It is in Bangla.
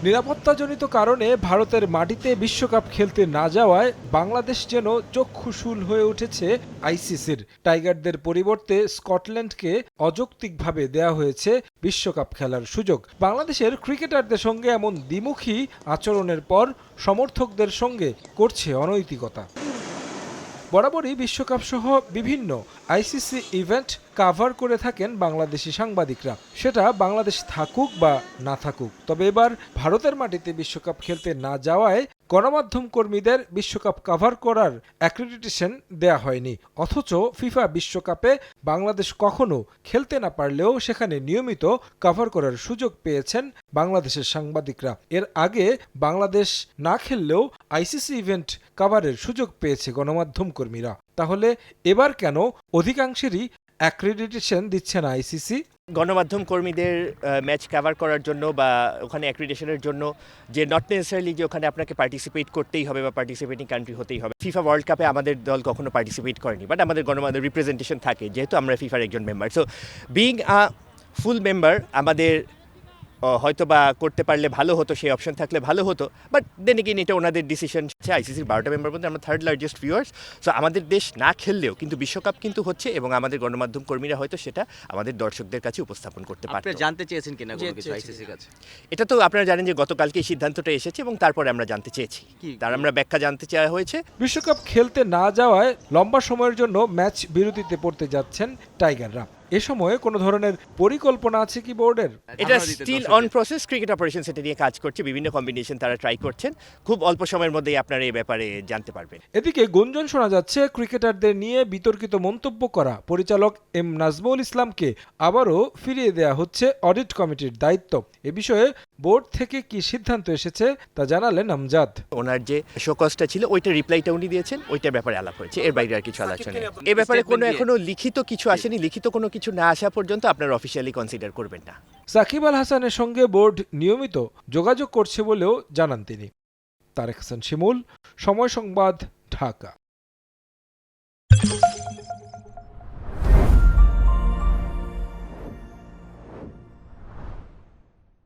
নিরাপত্তাজনিত কারণে ভারতের মাটিতে বিশ্বকাপ খেলতে না যাওয়ায় বাংলাদেশ যেন চক্ষুশূল হয়ে উঠেছে আইসিসির। টাইগারদের পরিবর্তে স্কটল্যান্ডকে অযৌক্তিকভাবে দেয়া হয়েছে বিশ্বকাপ খেলার সুযোগ। বাংলাদেশের ক্রিকেটারদের সঙ্গে এমন দ্বিমুখী আচরণের পর সমর্থকদের সঙ্গে করছে অনৈতিকতা। বরাবরই বিশ্বকাপ সহ বিভিন্ন আইসিসি ইভেন্ট কাভার করে থাকেন বাংলাদেশি সাংবাদিকরা, সেটা বাংলাদেশ থাকুক বা না থাকুক। তবে এবার ভারতের মাটিতে বিশ্বকাপ খেলতে না যাওয়ায় গণমাধ্যম কর্মীদের বিশ্বকাপ কাভার করার অ্যাক্রেডিটেশন দেয়া হয়নি। অথচ ফিফা বিশ্বকাপে বাংলাদেশ কখনো খেলতে না পারলেও সেখানে নিয়মিত কাভার করার সুযোগ পেয়েছেন বাংলাদেশের সাংবাদিকরা। এর আগে বাংলাদেশ না খেললেও আইসিসি ইভেন্ট কাভারের সুযোগ পেয়েছে গণমাধ্যম কর্মীরা। তাহলে এবার কেন অধিকাংশেরই অ্যাক্রেডিটেশন দিচ্ছে না আইসিসি? গণমাধ্যম কর্মীদের ম্যাচ কভার করার জন্য বা ওখানে অ্যাক্রিডিটেশনের জন্য যে নট নেসেসারিলি যে ওখানে আপনাকে পার্টিসিপেট করতেই হবে বা পার্টিসিপেটিং কান্ট্রি হতেই হবে। ফিফা ওয়ার্ল্ড কাপে আমাদের দল কখনো পার্টিসিপেট করেনি, বাট আমাদের গণমাধ্যম রিপ্রেজেন্টেশন থাকে যেহেতু আমরা ফিফার একজন মেম্বার। সো বিইং আ ফুল মেম্বার আমাদের হয়তো বা করতে পারলে ভালো হতো, সেই অপশন থাকলে ভালো হতো, বাট দেন এগেইন এটা ওনাদের ডিসিশন। আইসিসির 12টা মেম্বার মধ্যে আমরা থার্ড লার্জেস্ট ভিউয়ার্স। সো আমাদের দেশ না খেললেও কিন্তু বিশ্বকাপ কিন্তু হচ্ছে এবং আমাদের গণমাধ্যম কর্মীরা হয়তো সেটা আমাদের দর্শকদের কাছে উপস্থাপন করতে পারত। আপনি জানতে চেয়েছেন কিনা কোনো কিছু আইসিসির কাছে? এটা তো আপনারা জানেন যে গতকালকে এই সিদ্ধান্তটা এসেছে এবং তারপরে আমরা জানতে চেয়েছি, তার আমরা ব্যাখ্যা জানতে চাওয়া হয়েছে। বিশ্বকাপ খেলতে না যাওয়ায় লম্বা সময়ের জন্য ম্যাচ বিরতিতে পড়তে যাচ্ছেন টাইগাররা। এ সময়ে কোনো ধরনের পরিকল্পনা আছে কি বোর্ডের? এটা still on process. Cricket operation সেটা নিয়ে কাজ করছে, বিভিন্ন কম্বিনেশন তারা ট্রাই করছেন। খুব অল্প সময়ের মধ্যেই আপনারা এই ব্যাপারে জানতে পারবেন। এদিকে গুঞ্জন শোনা যাচ্ছে ক্রিকেটারদের নিয়ে বিতর্কিত মন্তব্য করা পরিচালক এম নাজমুল ইসলামকে আবারও ফিরিয়ে দেয়া হচ্ছে অডিট কমিটির দায়িত্ব। এ বিষয়ে বোর্ড থেকে কি সিদ্ধান্ত এসেছে তা জানালেন আমজাদ। ওনার যে শোকজটা ছিল ওইটা রিপ্লাইটা উনি দিয়েছেন, ওইটার ব্যাপারে আলাপ হয়েছে, এর বাইরে আর কিছু আলোচনা নেই। এ ব্যাপারে কোনো এখনো লিখিত কিছু আসেনি। লিখিত কোনো কিছু না আসা পর্যন্ত আপনারা অফিসিয়ালি কনসিডার করবেন না। সাকিব আল হাসানের সঙ্গে বোর্ড নিয়মিত যোগাযোগ করছে বলেও জানান তিনি। তারেক হাসান শিমুল, সময় সংবাদ, ঢাকা।